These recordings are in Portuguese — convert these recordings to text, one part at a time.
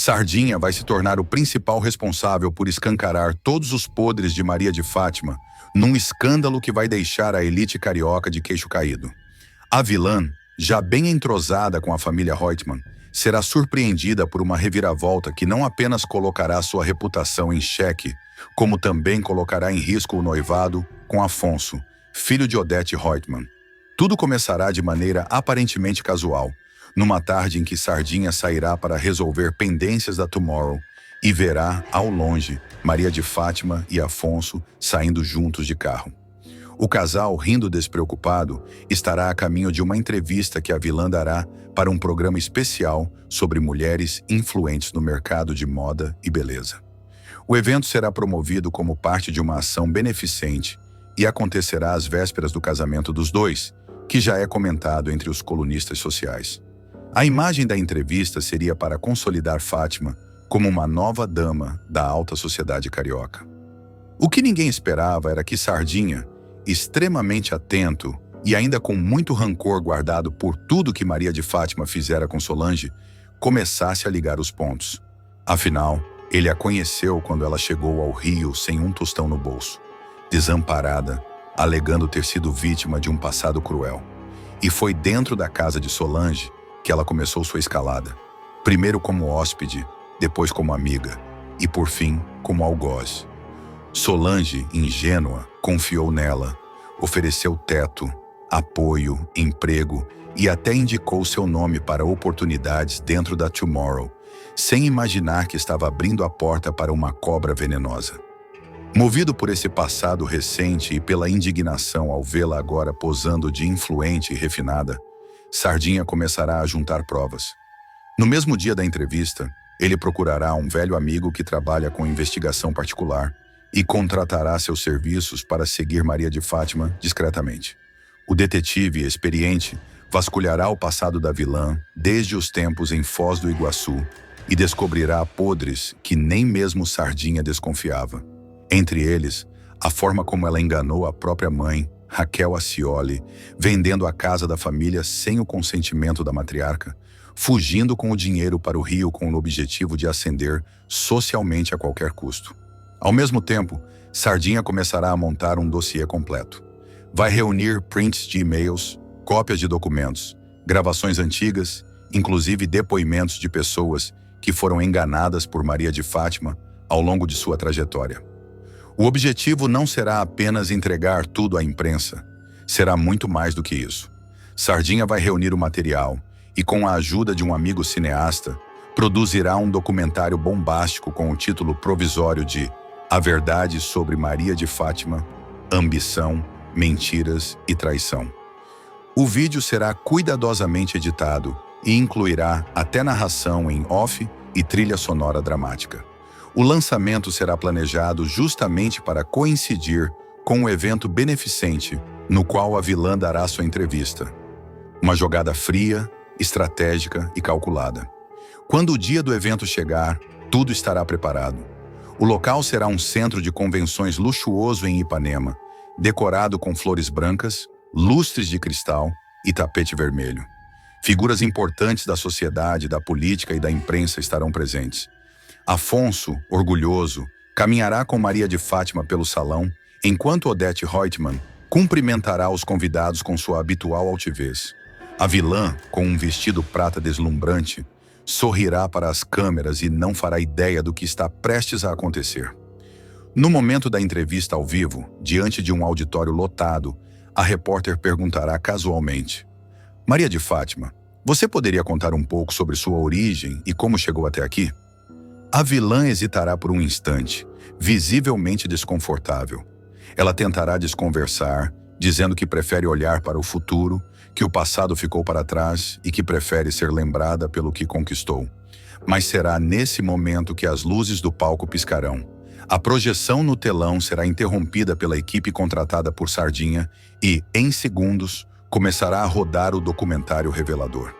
Sardinha vai se tornar o principal responsável por escancarar todos os podres de Maria de Fátima, num escândalo que vai deixar a elite carioca de queixo caído. A vilã, já bem entrosada com a família Reutemann, será surpreendida por uma reviravolta que não apenas colocará sua reputação em xeque, como também colocará em risco o noivado com Afonso, filho de Odete Reutemann. Tudo começará de maneira aparentemente casual, numa tarde em que Sardinha sairá para resolver pendências da Tomorrow e verá, ao longe, Maria de Fátima e Afonso saindo juntos de carro. O casal, rindo despreocupado, estará a caminho de uma entrevista que a vilã dará para um programa especial sobre mulheres influentes no mercado de moda e beleza. O evento será promovido como parte de uma ação beneficente e acontecerá às vésperas do casamento dos dois, que já é comentado entre os colunistas sociais. A imagem da entrevista seria para consolidar Fátima como uma nova dama da alta sociedade carioca. O que ninguém esperava era que Sardinha, extremamente atento e ainda com muito rancor guardado por tudo que Maria de Fátima fizera com Solange, começasse a ligar os pontos. Afinal, ele a conheceu quando ela chegou ao Rio sem um tostão no bolso, desamparada, alegando ter sido vítima de um passado cruel. E foi dentro da casa de Solange que ela começou sua escalada, primeiro como hóspede, depois como amiga e, por fim, como algoz. Solange, ingênua, confiou nela, ofereceu teto, apoio, emprego e até indicou seu nome para oportunidades dentro da Tomorrow, sem imaginar que estava abrindo a porta para uma cobra venenosa. Movido por esse passado recente e pela indignação ao vê-la agora posando de influente e refinada, Sardinha começará a juntar provas. No mesmo dia da entrevista, ele procurará um velho amigo que trabalha com investigação particular e contratará seus serviços para seguir Maria de Fátima discretamente. O detetive experiente vasculhará o passado da vilã desde os tempos em Foz do Iguaçu e descobrirá podres que nem mesmo Sardinha desconfiava. Entre eles, a forma como ela enganou a própria mãe, Raquel Acioli, vendendo a casa da família sem o consentimento da matriarca, fugindo com o dinheiro para o Rio com o objetivo de ascender socialmente a qualquer custo. Ao mesmo tempo, Sardinha começará a montar um dossiê completo. Vai reunir prints de e-mails, cópias de documentos, gravações antigas, inclusive depoimentos de pessoas que foram enganadas por Maria de Fátima ao longo de sua trajetória. O objetivo não será apenas entregar tudo à imprensa, será muito mais do que isso. Sardinha vai reunir o material e, com a ajuda de um amigo cineasta, produzirá um documentário bombástico com o título provisório de A Verdade sobre Maria de Fátima, Ambição, Mentiras e Traição. O vídeo será cuidadosamente editado e incluirá até narração em off e trilha sonora dramática. O lançamento será planejado justamente para coincidir com um evento beneficente no qual a vilã dará sua entrevista. Uma jogada fria, estratégica e calculada. Quando o dia do evento chegar, tudo estará preparado. O local será um centro de convenções luxuoso em Ipanema, decorado com flores brancas, lustres de cristal e tapete vermelho. Figuras importantes da sociedade, da política e da imprensa estarão presentes. Afonso, orgulhoso, caminhará com Maria de Fátima pelo salão, enquanto Odete Reutemann cumprimentará os convidados com sua habitual altivez. A vilã, com um vestido prata deslumbrante, sorrirá para as câmeras e não fará ideia do que está prestes a acontecer. No momento da entrevista ao vivo, diante de um auditório lotado, a repórter perguntará casualmente: Maria de Fátima, você poderia contar um pouco sobre sua origem e como chegou até aqui? A vilã hesitará por um instante, visivelmente desconfortável. Ela tentará desconversar, dizendo que prefere olhar para o futuro, que o passado ficou para trás e que prefere ser lembrada pelo que conquistou. Mas será nesse momento que as luzes do palco piscarão. A projeção no telão será interrompida pela equipe contratada por Sardinha e, em segundos, começará a rodar o documentário revelador.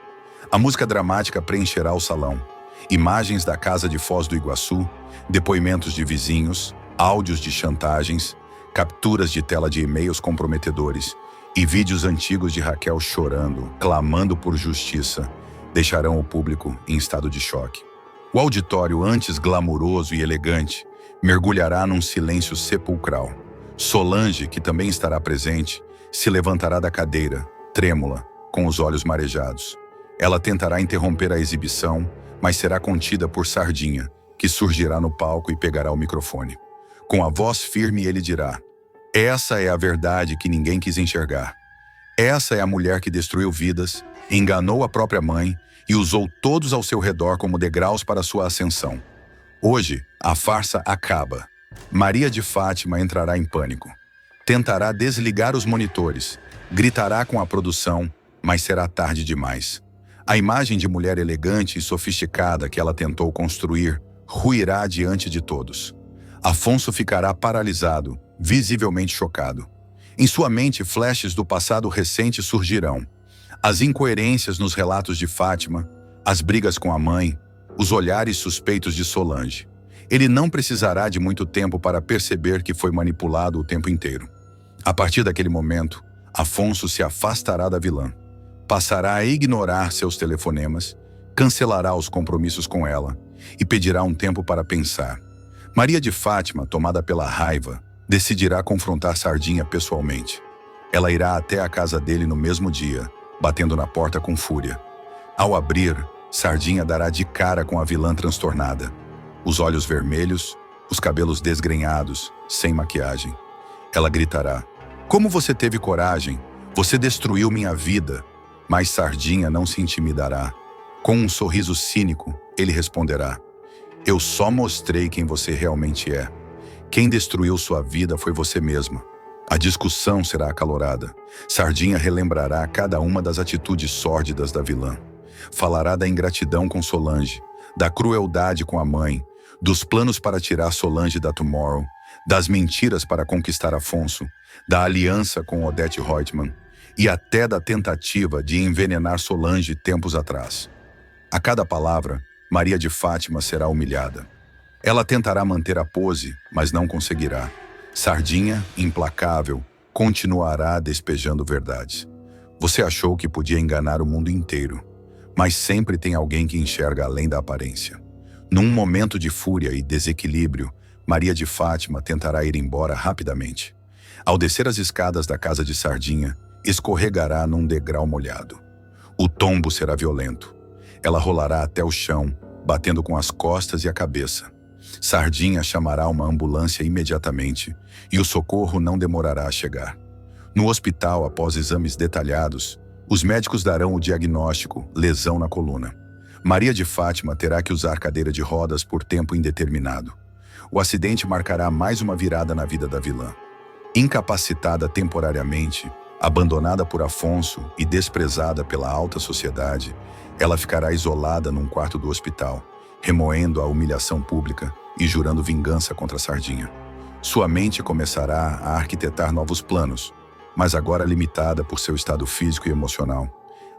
A música dramática preencherá o salão. Imagens da casa de Foz do Iguaçu, depoimentos de vizinhos, áudios de chantagens, capturas de tela de e-mails comprometedores e vídeos antigos de Raquel chorando, clamando por justiça, deixarão o público em estado de choque. O auditório, antes glamuroso e elegante, mergulhará num silêncio sepulcral. Solange, que também estará presente, se levantará da cadeira, trêmula, com os olhos marejados. Ela tentará interromper a exibição, mas será contida por Sardinha, que surgirá no palco e pegará o microfone. Com a voz firme, ele dirá: essa é a verdade que ninguém quis enxergar. Essa é a mulher que destruiu vidas, enganou a própria mãe e usou todos ao seu redor como degraus para sua ascensão. Hoje, a farsa acaba. Maria de Fátima entrará em pânico. Tentará desligar os monitores, gritará com a produção, mas será tarde demais. A imagem de mulher elegante e sofisticada que ela tentou construir ruirá diante de todos. Afonso ficará paralisado, visivelmente chocado. Em sua mente, flashes do passado recente surgirão. As incoerências nos relatos de Fátima, as brigas com a mãe, os olhares suspeitos de Solange. Ele não precisará de muito tempo para perceber que foi manipulado o tempo inteiro. A partir daquele momento, Afonso se afastará da vilã. Passará a ignorar seus telefonemas, cancelará os compromissos com ela e pedirá um tempo para pensar. Maria de Fátima, tomada pela raiva, decidirá confrontar Sardinha pessoalmente. Ela irá até a casa dele no mesmo dia, batendo na porta com fúria. Ao abrir, Sardinha dará de cara com a vilã transtornada. Os olhos vermelhos, os cabelos desgrenhados, sem maquiagem. Ela gritará: como você teve coragem? Você destruiu minha vida. Mas Sardinha não se intimidará. Com um sorriso cínico, ele responderá: eu só mostrei quem você realmente é. Quem destruiu sua vida foi você mesma. A discussão será acalorada. Sardinha relembrará cada uma das atitudes sórdidas da vilã. Falará da ingratidão com Solange, da crueldade com a mãe, dos planos para tirar Solange da Tomorrow, das mentiras para conquistar Afonso, da aliança com Odete Roitman e até da tentativa de envenenar Solange tempos atrás. A cada palavra, Maria de Fátima será humilhada. Ela tentará manter a pose, mas não conseguirá. Sardinha, implacável, continuará despejando verdades. Você achou que podia enganar o mundo inteiro, mas sempre tem alguém que enxerga além da aparência. Num momento de fúria e desequilíbrio, Maria de Fátima tentará ir embora rapidamente. Ao descer as escadas da casa de Sardinha, escorregará num degrau molhado. O tombo será violento. Ela rolará até o chão, batendo com as costas e a cabeça. Sardinha chamará uma ambulância imediatamente e o socorro não demorará a chegar. No hospital, após exames detalhados, os médicos darão o diagnóstico: lesão na coluna. Maria de Fátima terá que usar cadeira de rodas por tempo indeterminado. O acidente marcará mais uma virada na vida da vilã. Incapacitada temporariamente, abandonada por Afonso e desprezada pela alta sociedade, ela ficará isolada num quarto do hospital, remoendo a humilhação pública e jurando vingança contra Sardinha. Sua mente começará a arquitetar novos planos, mas agora limitada por seu estado físico e emocional.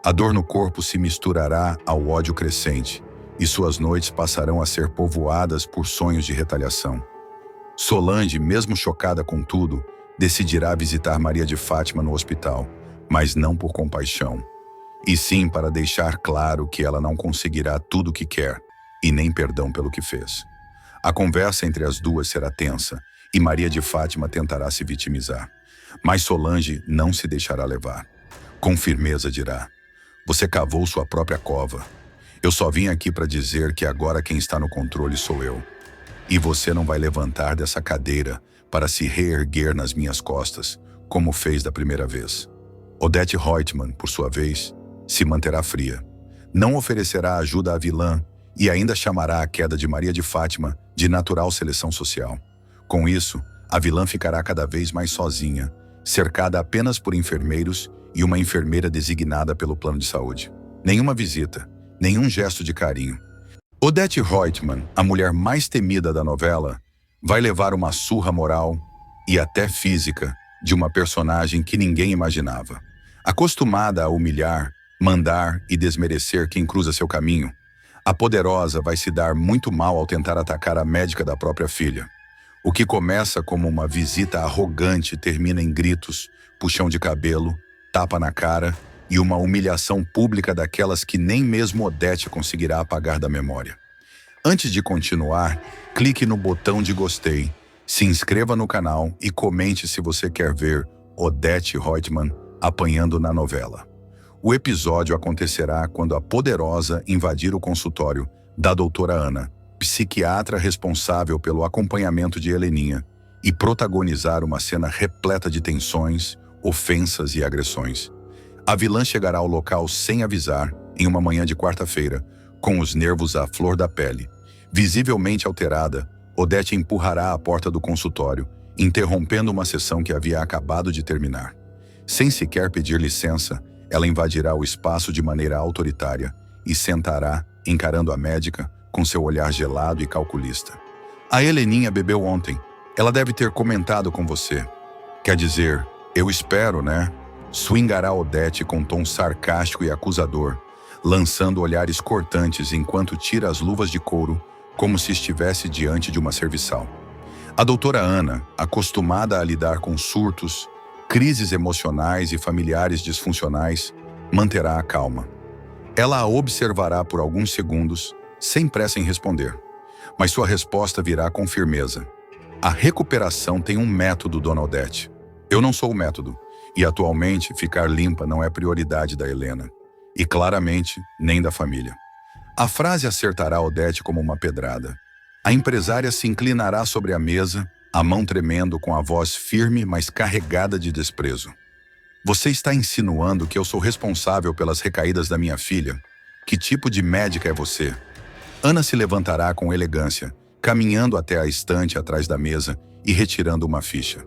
A dor no corpo se misturará ao ódio crescente, e suas noites passarão a ser povoadas por sonhos de retaliação. Solange, mesmo chocada com tudo, decidirá visitar Maria de Fátima no hospital, mas não por compaixão, e sim para deixar claro que ela não conseguirá tudo o que quer, e nem perdão pelo que fez. A conversa entre as duas será tensa, e Maria de Fátima tentará se vitimizar. Mas Solange não se deixará levar. Com firmeza dirá: você cavou sua própria cova. Eu só vim aqui para dizer que agora quem está no controle sou eu. E você não vai levantar dessa cadeira para se reerguer nas minhas costas, como fez da primeira vez. Odete Roitman, por sua vez, se manterá fria. Não oferecerá ajuda à vilã e ainda chamará a queda de Maria de Fátima de natural seleção social. Com isso, a vilã ficará cada vez mais sozinha, cercada apenas por enfermeiros e uma enfermeira designada pelo plano de saúde. Nenhuma visita, nenhum gesto de carinho. Odete Roitman, a mulher mais temida da novela, vai levar uma surra moral e até física de uma personagem que ninguém imaginava. Acostumada a humilhar, mandar e desmerecer quem cruza seu caminho, a poderosa vai se dar muito mal ao tentar atacar a médica da própria filha. O que começa como uma visita arrogante termina em gritos, puxão de cabelo, tapa na cara e uma humilhação pública daquelas que nem mesmo Odete conseguirá apagar da memória. Antes de continuar, clique no botão de gostei, se inscreva no canal e comente se você quer ver Odete Roitman apanhando na novela. O episódio acontecerá quando a poderosa invadir o consultório da doutora Ana, psiquiatra responsável pelo acompanhamento de Heleninha, e protagonizar uma cena repleta de tensões, ofensas e agressões. A vilã chegará ao local sem avisar, em uma manhã de quarta-feira, com os nervos à flor da pele. Visivelmente alterada, Odete empurrará a porta do consultório, interrompendo uma sessão que havia acabado de terminar. Sem sequer pedir licença, ela invadirá o espaço de maneira autoritária e sentará, encarando a médica, com seu olhar gelado e calculista. A Heleninha bebeu ontem. Ela deve ter comentado com você. Quer dizer, eu espero, né? Swingará Odete com tom sarcástico e acusador, lançando olhares cortantes enquanto tira as luvas de couro, como se estivesse diante de uma serviçal. A doutora Ana, acostumada a lidar com surtos, crises emocionais e familiares disfuncionais, manterá a calma. Ela a observará por alguns segundos, sem pressa em responder. Mas sua resposta virá com firmeza. A recuperação tem um método, dona Odete. Eu não sou o método, e atualmente ficar limpa não é prioridade da Helena. E claramente, nem da família. A frase acertará Odete como uma pedrada. A empresária se inclinará sobre a mesa, a mão tremendo com a voz firme, mas carregada de desprezo. Você está insinuando que eu sou responsável pelas recaídas da minha filha? Que tipo de médica é você? Ana se levantará com elegância, caminhando até a estante atrás da mesa e retirando uma ficha.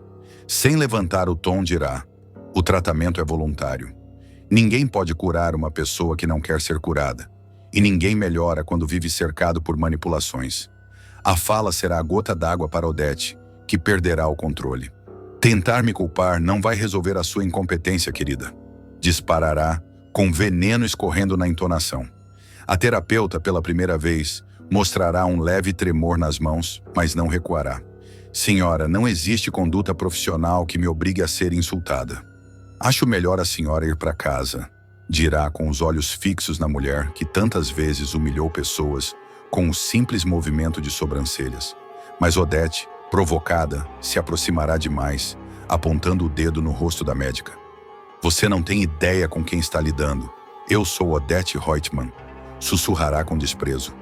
Sem levantar o tom, dirá: o tratamento é voluntário. Ninguém pode curar uma pessoa que não quer ser curada. E ninguém melhora quando vive cercado por manipulações. A fala será a gota d'água para Odete, que perderá o controle. Tentar me culpar não vai resolver a sua incompetência, querida. Disparará, com veneno escorrendo na entonação. A terapeuta, pela primeira vez, mostrará um leve tremor nas mãos, mas não recuará. Senhora, não existe conduta profissional que me obrigue a ser insultada. Acho melhor a senhora ir para casa, dirá com os olhos fixos na mulher que tantas vezes humilhou pessoas com um simples movimento de sobrancelhas. Mas Odete, provocada, se aproximará demais, apontando o dedo no rosto da médica. Você não tem ideia com quem está lidando. Eu sou Odete Roitman, sussurrará com desprezo.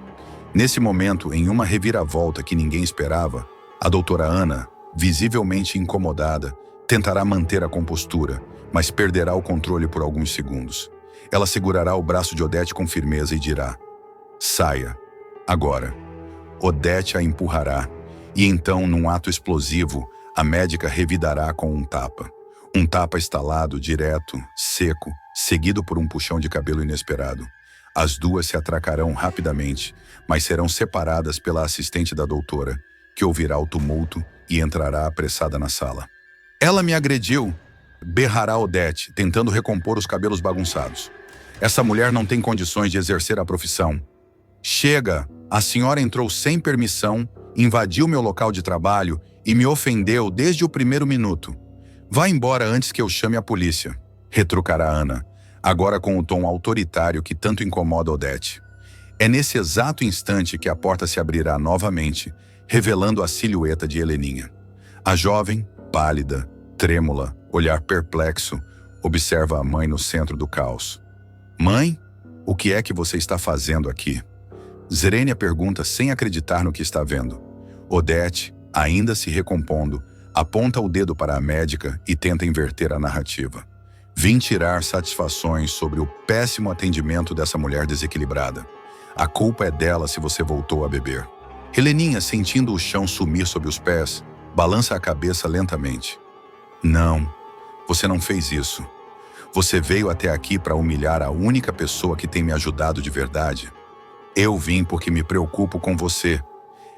Nesse momento, em uma reviravolta que ninguém esperava, a doutora Ana, visivelmente incomodada, tentará manter a compostura, mas perderá o controle por alguns segundos. Ela segurará o braço de Odete com firmeza e dirá: saia, agora. Odete a empurrará, e então, num ato explosivo, a médica revidará com um tapa. Um tapa estalado, direto, seco, seguido por um puxão de cabelo inesperado. As duas se atracarão rapidamente, mas serão separadas pela assistente da doutora, que ouvirá o tumulto e entrará apressada na sala. Ela me agrediu, berrará Odete, tentando recompor os cabelos bagunçados. Essa mulher não tem condições de exercer a profissão. Chega! A senhora entrou sem permissão, invadiu meu local de trabalho e me ofendeu desde o primeiro minuto. Vá embora antes que eu chame a polícia, retrucará Ana, agora com o tom autoritário que tanto incomoda Odete. É nesse exato instante que a porta se abrirá novamente, revelando a silhueta de Heleninha. A jovem, pálida, trêmula, olhar perplexo, observa a mãe no centro do caos. Mãe, o que é que você está fazendo aqui? Zerênia pergunta sem acreditar no que está vendo. Odete, ainda se recompondo, aponta o dedo para a médica e tenta inverter a narrativa. Vim tirar satisfações sobre o péssimo atendimento dessa mulher desequilibrada. A culpa é dela se você voltou a beber. Heleninha, sentindo o chão sumir sob os pés, balança a cabeça lentamente. Não, você não fez isso. Você veio até aqui para humilhar a única pessoa que tem me ajudado de verdade. Eu vim porque me preocupo com você.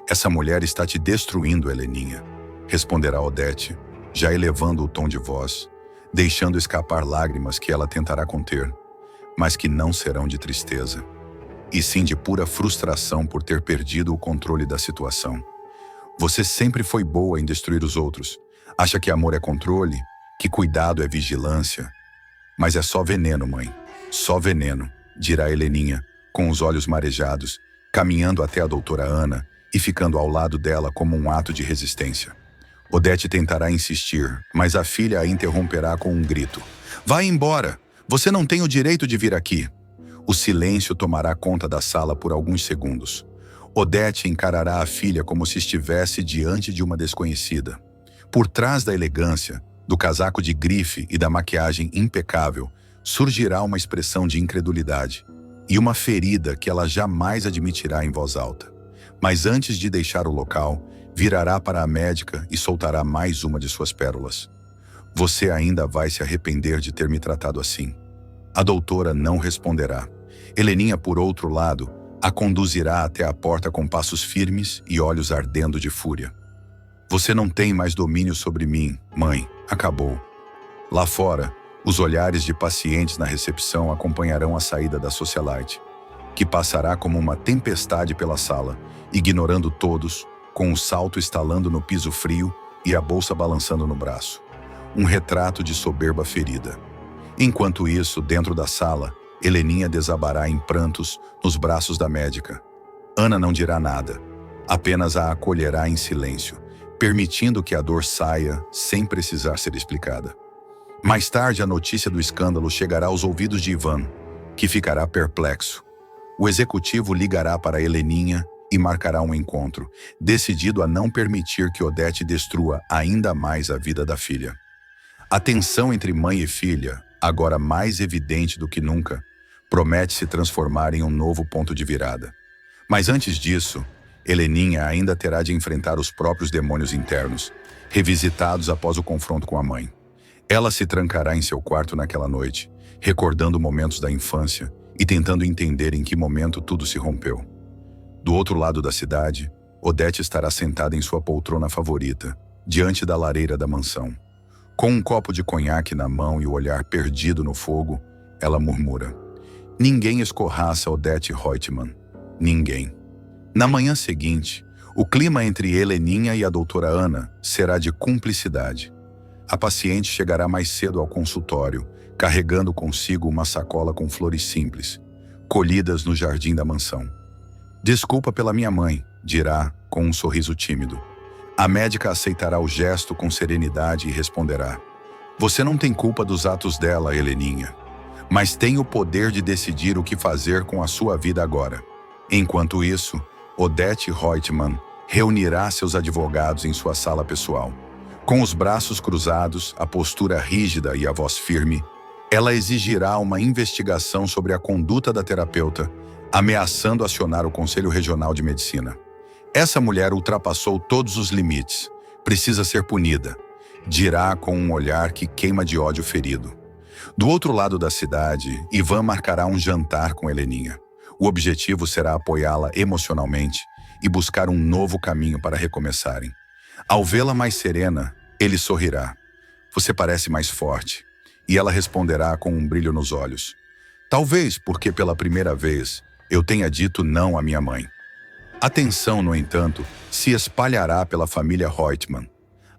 Essa mulher está te destruindo, Heleninha, responderá Odete, já elevando o tom de voz, deixando escapar lágrimas que ela tentará conter, mas que não serão de tristeza, e sim de pura frustração por ter perdido o controle da situação. Você sempre foi boa em destruir os outros. Acha que amor é controle, que cuidado é vigilância. Mas é só veneno, mãe. Só veneno, dirá Heleninha, com os olhos marejados, caminhando até a doutora Ana e ficando ao lado dela como um ato de resistência. Odete tentará insistir, mas a filha a interromperá com um grito. Vá embora! Você não tem o direito de vir aqui! O silêncio tomará conta da sala por alguns segundos. Odete encarará a filha como se estivesse diante de uma desconhecida. Por trás da elegância, do casaco de grife e da maquiagem impecável, surgirá uma expressão de incredulidade e uma ferida que ela jamais admitirá em voz alta. Mas antes de deixar o local, virará para a médica e soltará mais uma de suas pérolas. Você ainda vai se arrepender de ter me tratado assim. A doutora não responderá. Heleninha, por outro lado, a conduzirá até a porta com passos firmes e olhos ardendo de fúria. Você não tem mais domínio sobre mim, mãe. Acabou. Lá fora, os olhares de pacientes na recepção acompanharão a saída da socialite, que passará como uma tempestade pela sala, ignorando todos, com o salto estalando no piso frio e a bolsa balançando no braço. Um retrato de soberba ferida. Enquanto isso, dentro da sala, Heleninha desabará em prantos nos braços da médica. Ana não dirá nada, apenas a acolherá em silêncio, permitindo que a dor saia sem precisar ser explicada. Mais tarde, a notícia do escândalo chegará aos ouvidos de Ivan, que ficará perplexo. O executivo ligará para Heleninha e marcará um encontro, decidido a não permitir que Odete destrua ainda mais a vida da filha. A tensão entre mãe e filha, agora mais evidente do que nunca, promete se transformar em um novo ponto de virada. Mas antes disso, Heleninha ainda terá de enfrentar os próprios demônios internos, revisitados após o confronto com a mãe. Ela se trancará em seu quarto naquela noite, recordando momentos da infância e tentando entender em que momento tudo se rompeu. Do outro lado da cidade, Odete estará sentada em sua poltrona favorita, diante da lareira da mansão. Com um copo de conhaque na mão e o olhar perdido no fogo, ela murmura. Ninguém escorraça Odete Reutemann. Ninguém. Na manhã seguinte, o clima entre Heleninha e a doutora Ana será de cumplicidade. A paciente chegará mais cedo ao consultório, carregando consigo uma sacola com flores simples, colhidas no jardim da mansão. Desculpa pela minha mãe, dirá, com um sorriso tímido. A médica aceitará o gesto com serenidade e responderá. Você não tem culpa dos atos dela, Heleninha, mas tem o poder de decidir o que fazer com a sua vida agora. Enquanto isso, Odete Reutemann reunirá seus advogados em sua sala pessoal. Com os braços cruzados, a postura rígida e a voz firme, ela exigirá uma investigação sobre a conduta da terapeuta, ameaçando acionar o Conselho Regional de Medicina. Essa mulher ultrapassou todos os limites. Precisa ser punida, dirá com um olhar que queima de ódio ferido. Do outro lado da cidade, Ivan marcará um jantar com Heleninha. O objetivo será apoiá-la emocionalmente e buscar um novo caminho para recomeçarem. Ao vê-la mais serena, ele sorrirá. Você parece mais forte. E ela responderá com um brilho nos olhos. Talvez porque pela primeira vez eu tenha dito não à minha mãe. A tensão, no entanto, se espalhará pela família Reutemann.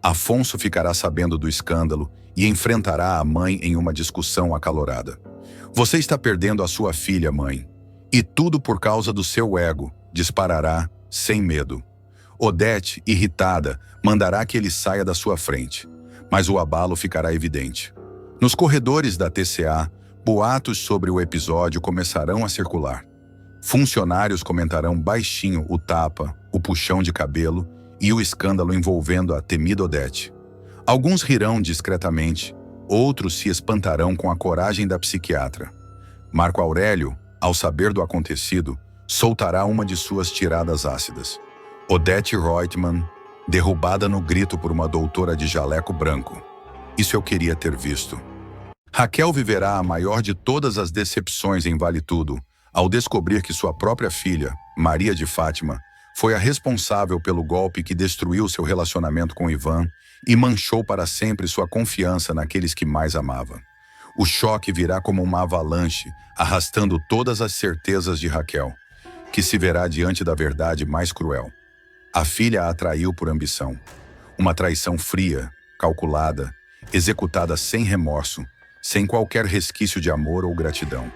Afonso ficará sabendo do escândalo e enfrentará a mãe em uma discussão acalorada. Você está perdendo a sua filha, mãe. E tudo por causa do seu ego, disparará, sem medo. Odete, irritada, mandará que ele saia da sua frente. Mas o abalo ficará evidente. Nos corredores da TCA, boatos sobre o episódio começarão a circular. Funcionários comentarão baixinho o tapa, o puxão de cabelo e o escândalo envolvendo a temida Odete. Alguns rirão discretamente, outros se espantarão com a coragem da psiquiatra. Marco Aurélio, ao saber do acontecido, soltará uma de suas tiradas ácidas. Odete Reutemann, derrubada no grito por uma doutora de jaleco branco. Isso eu queria ter visto. Raquel viverá a maior de todas as decepções em Vale Tudo, ao descobrir que sua própria filha, Maria de Fátima, foi a responsável pelo golpe que destruiu seu relacionamento com Ivan e manchou para sempre sua confiança naqueles que mais amava. O choque virá como uma avalanche, arrastando todas as certezas de Raquel, que se verá diante da verdade mais cruel. A filha a traiu por ambição. Uma traição fria, calculada, executada sem remorso, sem qualquer resquício de amor ou gratidão.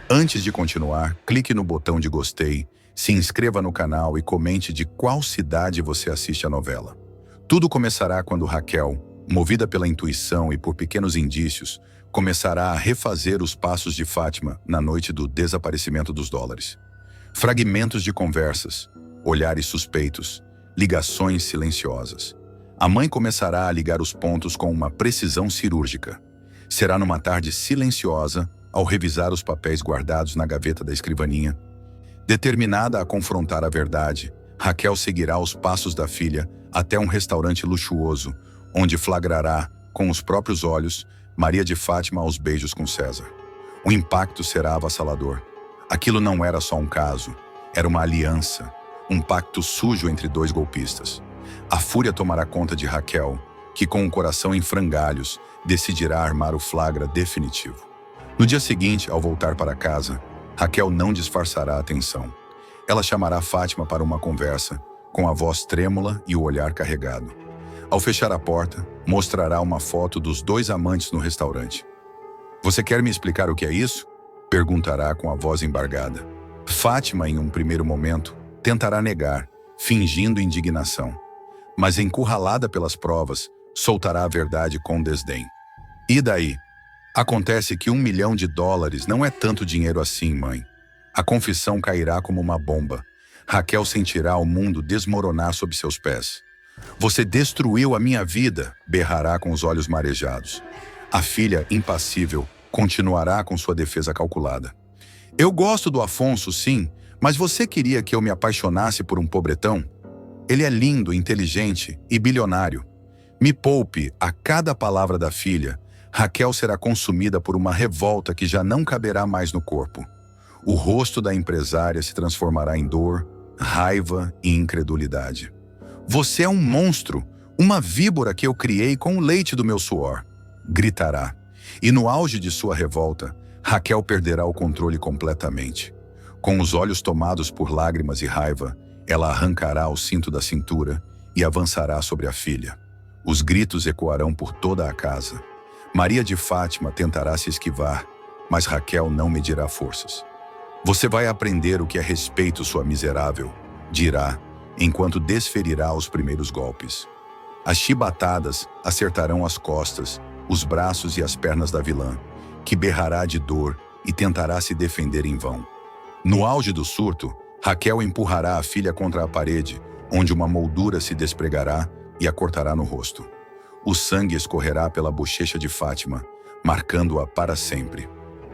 Antes de continuar, clique no botão de gostei, Se inscreva no canal e comente de qual cidade você assiste a novela. Tudo começará quando Raquel, movida pela intuição e por pequenos indícios, começará a refazer os passos de Fátima na noite do desaparecimento dos dólares. Fragmentos de conversas, olhares suspeitos, ligações silenciosas. A mãe começará a ligar os pontos com uma precisão cirúrgica. Será numa tarde silenciosa, ao revisar os papéis guardados na gaveta da escrivaninha. Determinada a confrontar a verdade, Raquel seguirá os passos da filha até um restaurante luxuoso, onde flagrará, com os próprios olhos, Maria de Fátima aos beijos com César. O impacto será avassalador. Aquilo não era só um caso, era uma aliança, um pacto sujo entre dois golpistas. A fúria tomará conta de Raquel, que com o coração em frangalhos, decidirá armar o flagra definitivo. No dia seguinte, ao voltar para casa, Raquel não disfarçará a tensão. Ela chamará Fátima para uma conversa, com a voz trêmula e o olhar carregado. Ao fechar a porta, mostrará uma foto dos dois amantes no restaurante. "Você quer me explicar o que é isso?" perguntará com a voz embargada. Fátima, em um primeiro momento, tentará negar, fingindo indignação. Mas, encurralada pelas provas, soltará a verdade com desdém. "E daí? Acontece que $1 milhão não é tanto dinheiro assim, mãe." A confissão cairá como uma bomba. Raquel sentirá o mundo desmoronar sob seus pés. "Você destruiu a minha vida", berrará com os olhos marejados. A filha, impassível, continuará com sua defesa calculada. "Eu gosto do Afonso, sim, mas você queria que eu me apaixonasse por um pobretão? Ele é lindo, inteligente e bilionário." Me poupe a cada palavra da filha. Raquel será consumida por uma revolta que já não caberá mais no corpo. O rosto da empresária se transformará em dor, raiva e incredulidade. "Você é um monstro, uma víbora que eu criei com o leite do meu suor", gritará. E no auge de sua revolta, Raquel perderá o controle completamente. Com os olhos tomados por lágrimas e raiva, ela arrancará o cinto da cintura e avançará sobre a filha. Os gritos ecoarão por toda a casa. Maria de Fátima tentará se esquivar, mas Raquel não medirá forças. "Você vai aprender o que é respeito, sua miserável", dirá, enquanto desferirá os primeiros golpes. As chibatadas acertarão as costas, os braços e as pernas da vilã, que berrará de dor e tentará se defender em vão. No auge do surto, Raquel empurrará a filha contra a parede, onde uma moldura se despregará e a cortará no rosto. O sangue escorrerá pela bochecha de Fátima, marcando-a para sempre.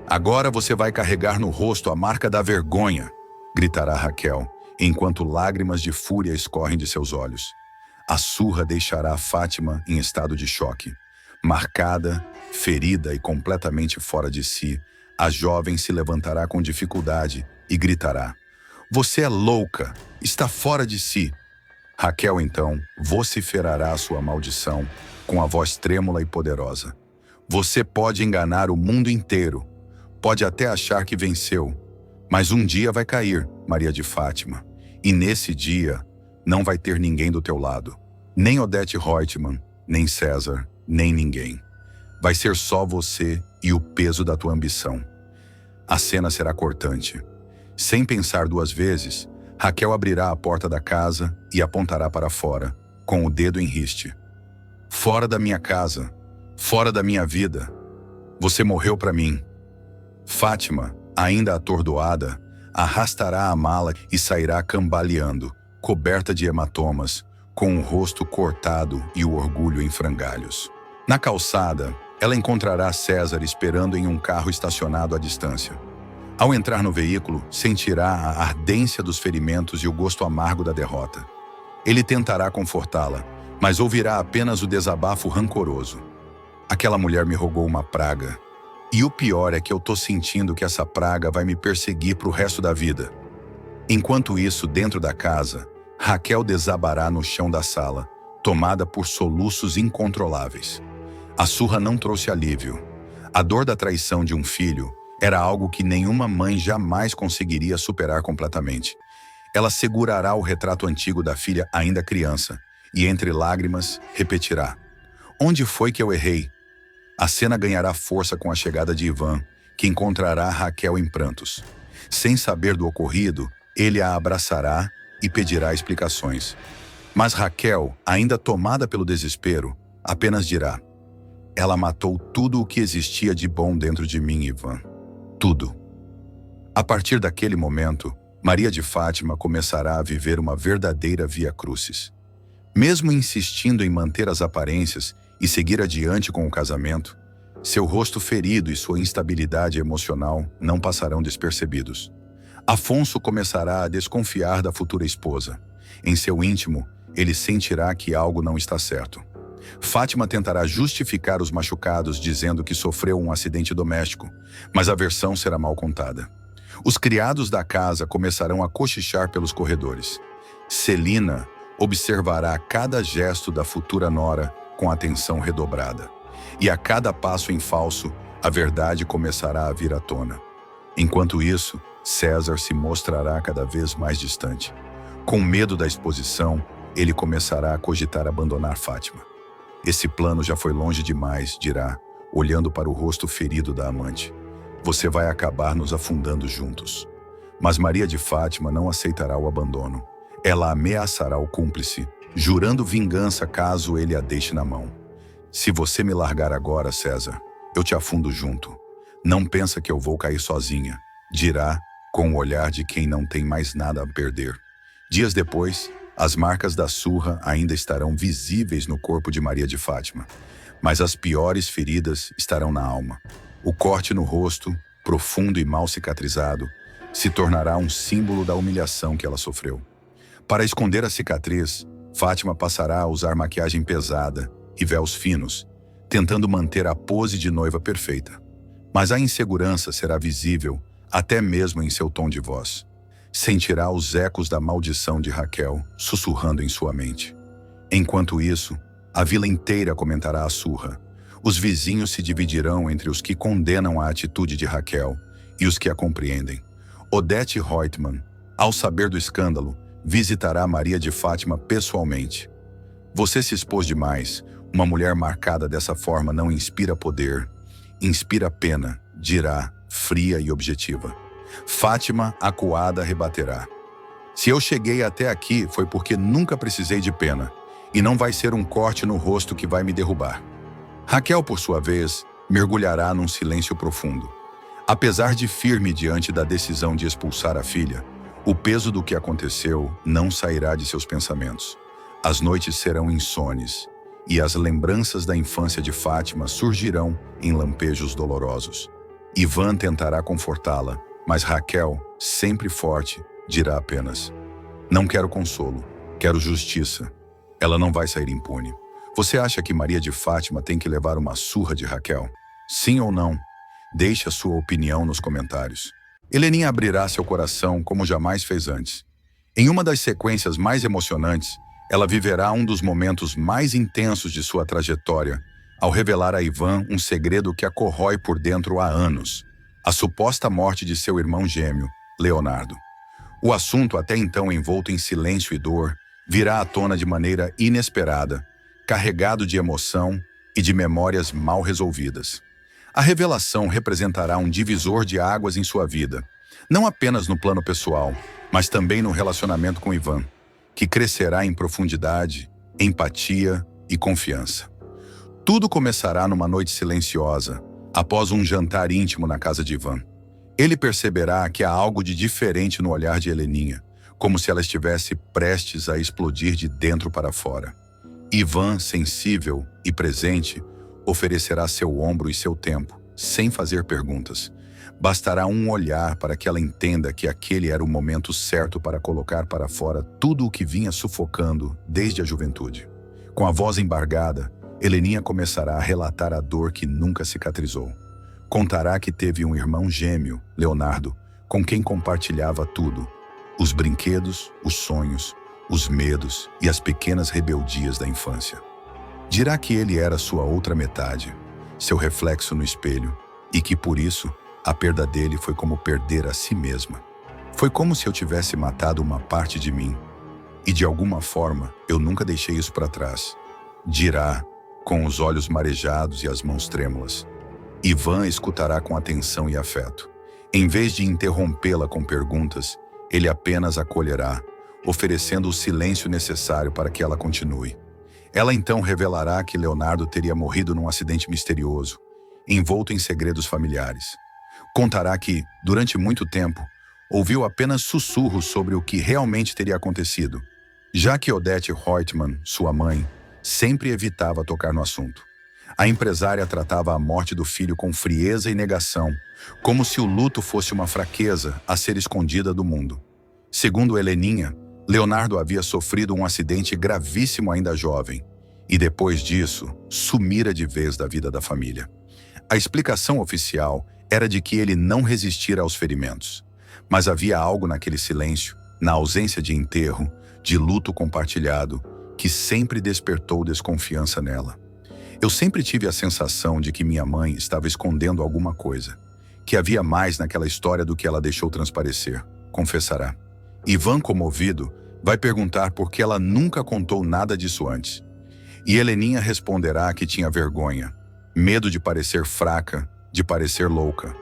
"Agora você vai carregar no rosto a marca da vergonha", gritará Raquel, enquanto lágrimas de fúria escorrem de seus olhos. A surra deixará Fátima em estado de choque. Marcada, ferida e completamente fora de si, a jovem se levantará com dificuldade e gritará: "Você é louca! Está fora de si!" Raquel, então, vociferará a sua maldição, com a voz trêmula e poderosa. "Você pode enganar o mundo inteiro. Pode até achar que venceu. Mas um dia vai cair, Maria de Fátima. E nesse dia, não vai ter ninguém do teu lado. Nem Odete Reutemann, nem César, nem ninguém. Vai ser só você e o peso da tua ambição." A cena será cortante. Sem pensar duas vezes, Raquel abrirá a porta da casa e apontará para fora, com o dedo em riste. "Fora da minha casa, fora da minha vida. Você morreu para mim." Fátima, ainda atordoada, arrastará a mala e sairá cambaleando, coberta de hematomas, com o rosto cortado e o orgulho em frangalhos. Na calçada, ela encontrará César esperando em um carro estacionado à distância. Ao entrar no veículo, sentirá a ardência dos ferimentos e o gosto amargo da derrota. Ele tentará confortá-la, mas ouvirá apenas o desabafo rancoroso. "Aquela mulher me rogou uma praga. E o pior é que eu tô sentindo que essa praga vai me perseguir pro resto da vida." Enquanto isso, dentro da casa, Raquel desabará no chão da sala, tomada por soluços incontroláveis. A surra não trouxe alívio. A dor da traição de um filho era algo que nenhuma mãe jamais conseguiria superar completamente. Ela segurará o retrato antigo da filha ainda criança e, entre lágrimas, repetirá: "Onde foi que eu errei?" A cena ganhará força com a chegada de Ivan, que encontrará Raquel em prantos. Sem saber do ocorrido, Ele a abraçará e pedirá explicações. Mas Raquel, ainda tomada pelo desespero, apenas dirá: ela matou tudo o que existia de bom dentro de mim, Ivan. Tudo. A partir daquele momento, Maria de Fátima começará a viver uma verdadeira via crucis. Mesmo insistindo em manter as aparências e seguir adiante com o casamento, seu rosto ferido e sua instabilidade emocional não passarão despercebidos. Afonso começará a desconfiar da futura esposa. Em seu íntimo, ele sentirá que algo não está certo. Fátima tentará justificar os machucados dizendo que sofreu um acidente doméstico, mas a versão será mal contada. Os criados da casa começarão a cochichar pelos corredores. Celina observará cada gesto da futura nora com atenção redobrada. E a cada passo em falso, a verdade começará a vir à tona. Enquanto isso, César se mostrará cada vez mais distante. Com medo da exposição, ele começará a cogitar abandonar Fátima. Esse plano já foi longe demais, dirá, olhando para o rosto ferido da amante. Você vai acabar nos afundando juntos. Mas Maria de Fátima não aceitará o abandono. Ela ameaçará o cúmplice, jurando vingança caso ele a deixe na mão. Se você me largar agora, César, eu te afundo junto. Não pensa que eu vou cair sozinha, dirá, com o olhar de quem não tem mais nada a perder. Dias depois, as marcas da surra ainda estarão visíveis no corpo de Maria de Fátima, mas as piores feridas estarão na alma. O corte no rosto, profundo e mal cicatrizado, se tornará um símbolo da humilhação que ela sofreu. Para esconder a cicatriz, Fátima passará a usar maquiagem pesada e véus finos, tentando manter a pose de noiva perfeita. Mas a insegurança será visível até mesmo em seu tom de voz. Sentirá os ecos da maldição de Raquel sussurrando em sua mente. Enquanto isso, a vila inteira comentará a surra. Os vizinhos se dividirão entre os que condenam a atitude de Raquel e os que a compreendem. Odete Reutemann, ao saber do escândalo, visitará Maria de Fátima pessoalmente. Você se expôs demais. Uma mulher marcada dessa forma não inspira poder, inspira pena, dirá, fria e objetiva. Fátima, acuada, rebaterá. Se eu cheguei até aqui foi porque nunca precisei de pena, e não vai ser um corte no rosto que vai me derrubar. Raquel, por sua vez, mergulhará num silêncio profundo. Apesar de firme diante da decisão de expulsar a filha, o peso do que aconteceu não sairá de seus pensamentos. As noites serão insones, e as lembranças da infância de Fátima surgirão em lampejos dolorosos. Ivan tentará confortá-la, mas Raquel, sempre forte, dirá apenas: não quero consolo, quero justiça. Ela não vai sair impune. Você acha que Maria de Fátima tem que levar uma surra de Raquel? Sim ou não? Deixe a sua opinião nos comentários. Heleninha abrirá seu coração como jamais fez antes. Em uma das sequências mais emocionantes, ela viverá um dos momentos mais intensos de sua trajetória, ao revelar a Ivan um segredo que a corrói por dentro há anos: a suposta morte de seu irmão gêmeo, Leonardo. O assunto, até então envolto em silêncio e dor, virá à tona de maneira inesperada, carregado de emoção e de memórias mal resolvidas. A revelação representará um divisor de águas em sua vida, não apenas no plano pessoal, mas também no relacionamento com Ivan, que crescerá em profundidade, empatia e confiança. Tudo começará numa noite silenciosa, após um jantar íntimo na casa de Ivan. Ele perceberá que há algo de diferente no olhar de Heleninha, como se ela estivesse prestes a explodir de dentro para fora. Ivan, sensível e presente, oferecerá seu ombro e seu tempo, sem fazer perguntas. Bastará um olhar para que ela entenda que aquele era o momento certo para colocar para fora tudo o que vinha sufocando desde a juventude. Com a voz embargada, Heleninha começará a relatar a dor que nunca cicatrizou. Contará que teve um irmão gêmeo, Leonardo, com quem compartilhava tudo: os brinquedos, os sonhos, os medos e as pequenas rebeldias da infância. Dirá que ele era sua outra metade, seu reflexo no espelho, e que por isso a perda dele foi como perder a si mesma. Foi como se eu tivesse matado uma parte de mim, e de alguma forma eu nunca deixei isso para trás. Dirá, com os olhos marejados e as mãos trêmulas. Ivan escutará com atenção e afeto. Em vez de interrompê-la com perguntas, Ele apenas acolherá, oferecendo o silêncio necessário para que ela continue. Ela então revelará que Leonardo teria morrido num acidente misterioso, envolto em segredos familiares. Contará que, durante muito tempo, ouviu apenas sussurros sobre o que realmente teria acontecido, já que Odete Reutemann, sua mãe, sempre evitava tocar no assunto. A empresária tratava a morte do filho com frieza e negação, como se o luto fosse uma fraqueza a ser escondida do mundo. Segundo Heleninha, Leonardo havia sofrido um acidente gravíssimo ainda jovem, e depois disso, sumira de vez da vida da família. A explicação oficial era de que ele não resistira aos ferimentos, mas havia algo naquele silêncio, na ausência de enterro, de luto compartilhado, que sempre despertou desconfiança nela. Eu sempre tive a sensação de que minha mãe estava escondendo alguma coisa, que havia mais naquela história do que ela deixou transparecer, confessará. Ivan, comovido, vai perguntar por que ela nunca contou nada disso antes. E Heleninha responderá que tinha vergonha, medo de parecer fraca, de parecer louca.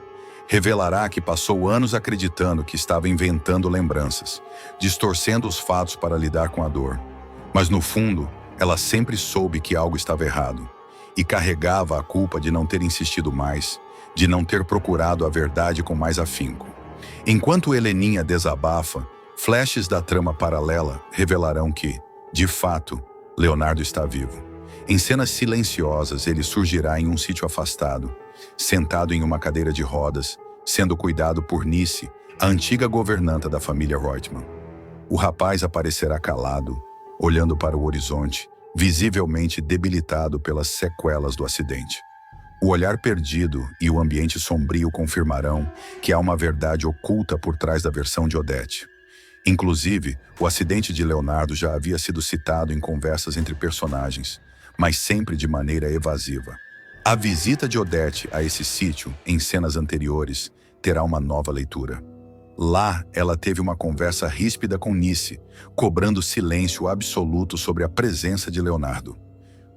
Revelará que passou anos acreditando que estava inventando lembranças, distorcendo os fatos para lidar com a dor. Mas no fundo, ela sempre soube que algo estava errado e carregava a culpa de não ter insistido mais, de não ter procurado a verdade com mais afinco. Enquanto Heleninha desabafa, flashes da trama paralela revelarão que, de fato, Leonardo está vivo. Em cenas silenciosas, ele surgirá em um sítio afastado, sentado em uma cadeira de rodas, sendo cuidado por Nice, a antiga governanta da família Reutemann. O rapaz aparecerá calado, olhando para o horizonte, visivelmente debilitado pelas sequelas do acidente. O olhar perdido e o ambiente sombrio confirmarão que há uma verdade oculta por trás da versão de Odete. Inclusive, o acidente de Leonardo já havia sido citado em conversas entre personagens, mas sempre de maneira evasiva. A visita de Odete a esse sítio, em cenas anteriores, terá uma nova leitura. Lá, ela teve uma conversa ríspida com Nice, cobrando silêncio absoluto sobre a presença de Leonardo.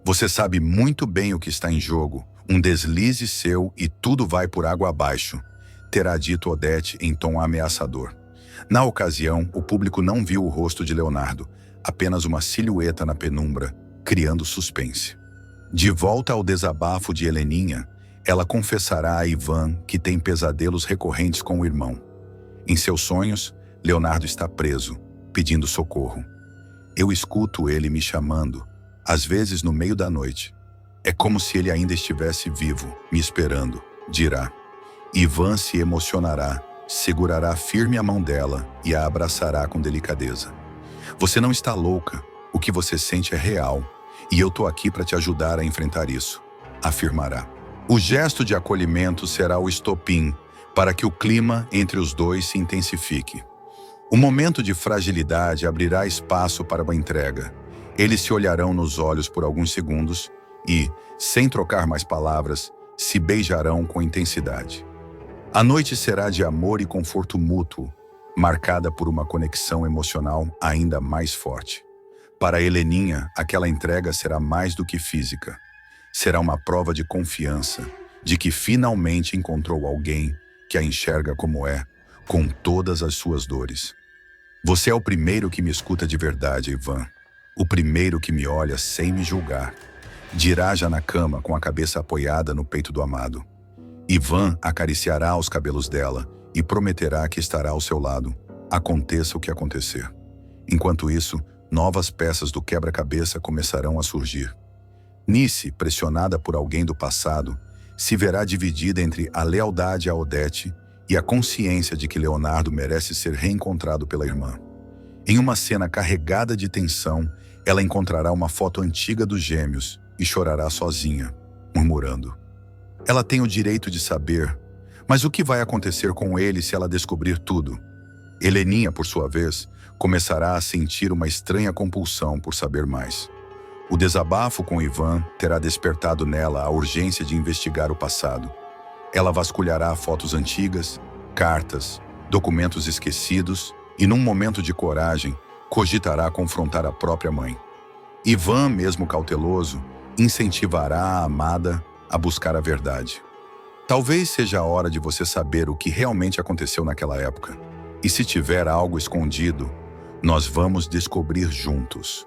Você sabe muito bem o que está em jogo, um deslize seu e tudo vai por água abaixo, terá dito Odete em tom ameaçador. Na ocasião, o público não viu o rosto de Leonardo, apenas uma silhueta na penumbra, criando suspense. De volta ao desabafo de Heleninha, ela confessará a Ivan que tem pesadelos recorrentes com o irmão. Em seus sonhos, Leonardo está preso, pedindo socorro. Eu escuto ele me chamando, às vezes no meio da noite. É como se ele ainda estivesse vivo, me esperando, dirá. Ivan se emocionará, segurará firme a mão dela e a abraçará com delicadeza. Você não está louca, o que você sente é real, e eu tô aqui para te ajudar a enfrentar isso, afirmará. O gesto de acolhimento será o estopim para que o clima entre os dois se intensifique. O momento de fragilidade abrirá espaço para uma entrega. Eles se olharão nos olhos por alguns segundos e, sem trocar mais palavras, se beijarão com intensidade. A noite será de amor e conforto mútuo, marcada por uma conexão emocional ainda mais forte. Para Heleninha, aquela entrega será mais do que física. Será uma prova de confiança, de que finalmente encontrou alguém que a enxerga como é, com todas as suas dores. Você é o primeiro que me escuta de verdade, Ivan. O primeiro que me olha sem me julgar. Dirá já na cama com a cabeça apoiada no peito do amado. Ivan acariciará os cabelos dela e prometerá que estará ao seu lado, aconteça o que acontecer. Enquanto isso, novas peças do quebra-cabeça começarão a surgir. Nice, pressionada por alguém do passado, se verá dividida entre a lealdade a Odete e a consciência de que Leonardo merece ser reencontrado pela irmã. Em uma cena carregada de tensão, ela encontrará uma foto antiga dos gêmeos e chorará sozinha, murmurando. Ela tem o direito de saber, mas o que vai acontecer com ele se ela descobrir tudo? Heleninha, por sua vez, começará a sentir uma estranha compulsão por saber mais. O desabafo com Ivan terá despertado nela a urgência de investigar o passado. Ela vasculhará fotos antigas, cartas, documentos esquecidos e, num momento de coragem, cogitará confrontar a própria mãe. Ivan, mesmo cauteloso, incentivará a amada a buscar a verdade. Talvez seja a hora de você saber o que realmente aconteceu naquela época. E se tiver algo escondido, nós vamos descobrir juntos.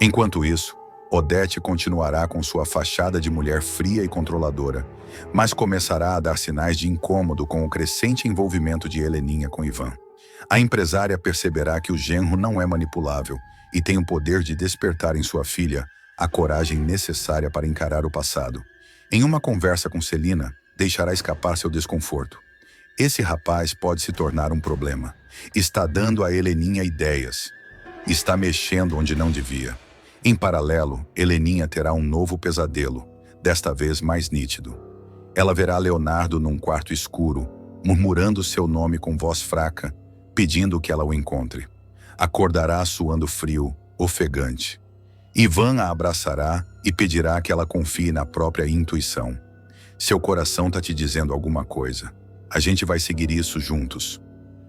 Enquanto isso, Odete continuará com sua fachada de mulher fria e controladora, mas começará a dar sinais de incômodo com o crescente envolvimento de Heleninha com Ivan. A empresária perceberá que o genro não é manipulável e tem o poder de despertar em sua filha a coragem necessária para encarar o passado. Em uma conversa com Celina, deixará escapar seu desconforto. Esse rapaz pode se tornar um problema. Está dando a Heleninha ideias. Está mexendo onde não devia. Em paralelo, Heleninha terá um novo pesadelo, desta vez mais nítido. Ela verá Leonardo num quarto escuro, murmurando seu nome com voz fraca, pedindo que ela o encontre. Acordará suando frio, ofegante. Ivan a abraçará e pedirá que ela confie na própria intuição. Seu coração está te dizendo alguma coisa. A gente vai seguir isso juntos.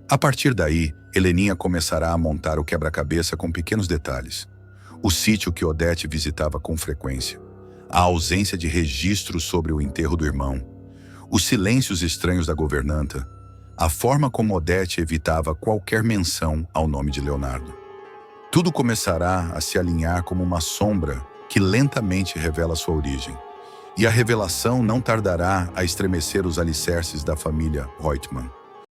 A partir daí, Heleninha começará a montar o quebra-cabeça com pequenos detalhes. O sítio que Odete visitava com frequência. A ausência de registros sobre o enterro do irmão. Os silêncios estranhos da governanta. A forma como Odete evitava qualquer menção ao nome de Leonardo. Tudo começará a se alinhar como uma sombra que lentamente revela sua origem. E a revelação não tardará a estremecer os alicerces da família Reutemann.